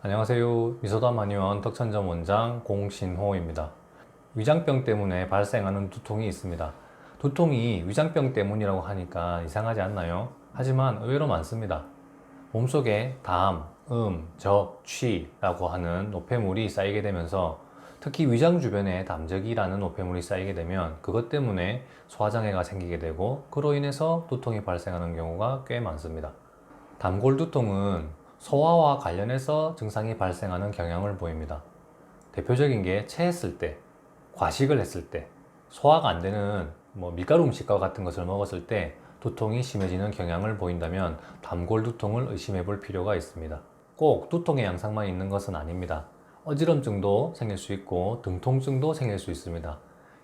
안녕하세요. 미소담 한의원 덕천점 원장 공신호입니다. 위장병 때문에 발생하는 두통이 있습니다. 두통이 위장병 때문이라고 하니까 이상하지 않나요? 하지만 의외로 많습니다. 몸속에 담, 적, 취라고 하는 노폐물이 쌓이게 되면서 특히 위장 주변에 담적이라는 노폐물이 쌓이게 되면 그것 때문에 소화장애가 생기게 되고 그로 인해서 두통이 발생하는 경우가 꽤 많습니다. 담골 두통은 소화와 관련해서 증상이 발생하는 경향을 보입니다. 대표적인 게 체했을 때, 과식을 했을 때, 소화가 안 되는 밀가루 음식과 같은 것을 먹었을 때 두통이 심해지는 경향을 보인다면 담골 두통을 의심해 볼 필요가 있습니다. 꼭 두통의 양상만 있는 것은 아닙니다. 어지럼증도 생길 수 있고 등통증도 생길 수 있습니다.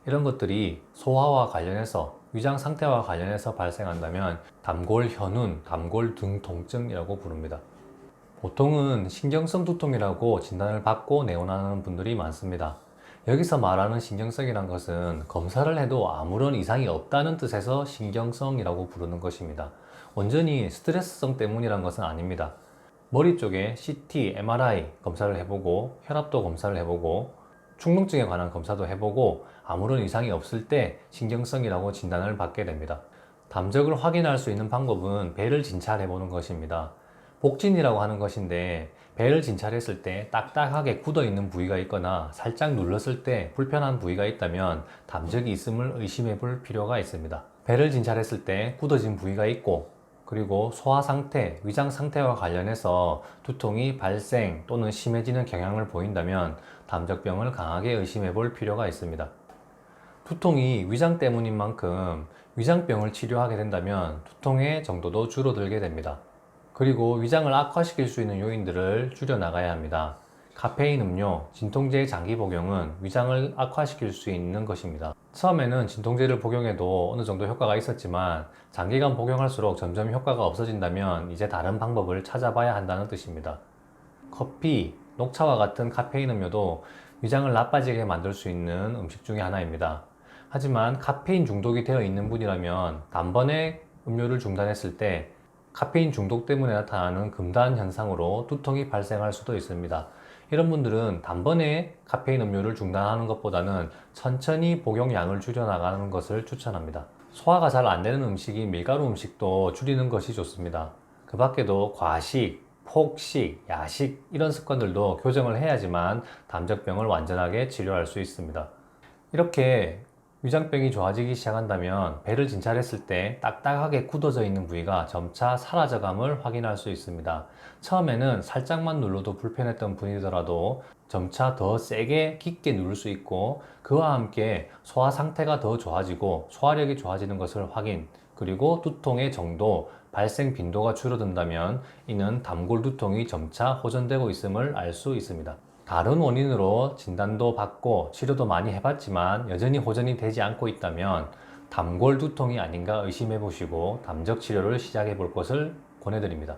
이런 것들이 소화와 관련해서 위장 상태와 관련해서 발생한다면 담골 현운, 담골 등통증이라고 부릅니다. 보통은 신경성 두통이라고 진단을 받고 내원하는 분들이 많습니다. 여기서 말하는 신경성이란 것은 검사를 해도 아무런 이상이 없다는 뜻에서 신경성이라고 부르는 것입니다. 온전히 스트레스성 때문이란 것은 아닙니다. 머리 쪽에 CT, MRI 검사를 해보고 혈압도 검사를 해보고 충농증에 관한 검사도 해보고 아무런 이상이 없을 때 신경성이라고 진단을 받게 됩니다. 담적을 확인할 수 있는 방법은 배를 진찰해 보는 것입니다. 복진이라고 하는 것인데 배를 진찰했을 때 딱딱하게 굳어 있는 부위가 있거나 살짝 눌렀을 때 불편한 부위가 있다면 담적이 있음을 의심해 볼 필요가 있습니다. 배를 진찰했을 때 굳어진 부위가 있고 그리고 소화 상태, 위장 상태와 관련해서 두통이 발생 또는 심해지는 경향을 보인다면 담적병을 강하게 의심해 볼 필요가 있습니다. 두통이 위장 때문인 만큼 위장병을 치료하게 된다면 두통의 정도도 줄어들게 됩니다. 그리고 위장을 악화시킬 수 있는 요인들을 줄여나가야 합니다. 카페인 음료, 진통제의 장기 복용은 위장을 악화시킬 수 있는 것입니다. 처음에는 진통제를 복용해도 어느 정도 효과가 있었지만 장기간 복용할수록 점점 효과가 없어진다면 이제 다른 방법을 찾아봐야 한다는 뜻입니다. 커피, 녹차와 같은 카페인 음료도 위장을 나빠지게 만들 수 있는 음식 중에 하나입니다. 하지만 카페인 중독이 되어 있는 분이라면 단번에 음료를 중단했을 때 카페인 중독 때문에 나타나는 금단 현상으로 두통이 발생할 수도 있습니다. 이런 분들은 단번에 카페인 음료를 중단하는 것보다는 천천히 복용량을 줄여나가는 것을 추천합니다. 소화가 잘 안 되는 음식이 밀가루 음식도 줄이는 것이 좋습니다. 그 밖에도 과식, 폭식, 야식 이런 습관들도 교정을 해야지만 담적병을 완전하게 치료할 수 있습니다. 이렇게 위장병이 좋아지기 시작한다면 배를 진찰했을 때 딱딱하게 굳어져 있는 부위가 점차 사라져감을 확인할 수 있습니다. 처음에는 살짝만 눌러도 불편했던 분이더라도 점차 더 세게 깊게 누를 수 있고 그와 함께 소화 상태가 더 좋아지고 소화력이 좋아지는 것을 확인, 그리고 두통의 정도, 발생 빈도가 줄어든다면 이는 담골 두통이 점차 호전되고 있음을 알 수 있습니다. 다른 원인으로 진단도 받고 치료도 많이 해봤지만 여전히 호전이 되지 않고 있다면 담골 두통이 아닌가 의심해 보시고 담적 치료를 시작해 볼 것을 권해드립니다.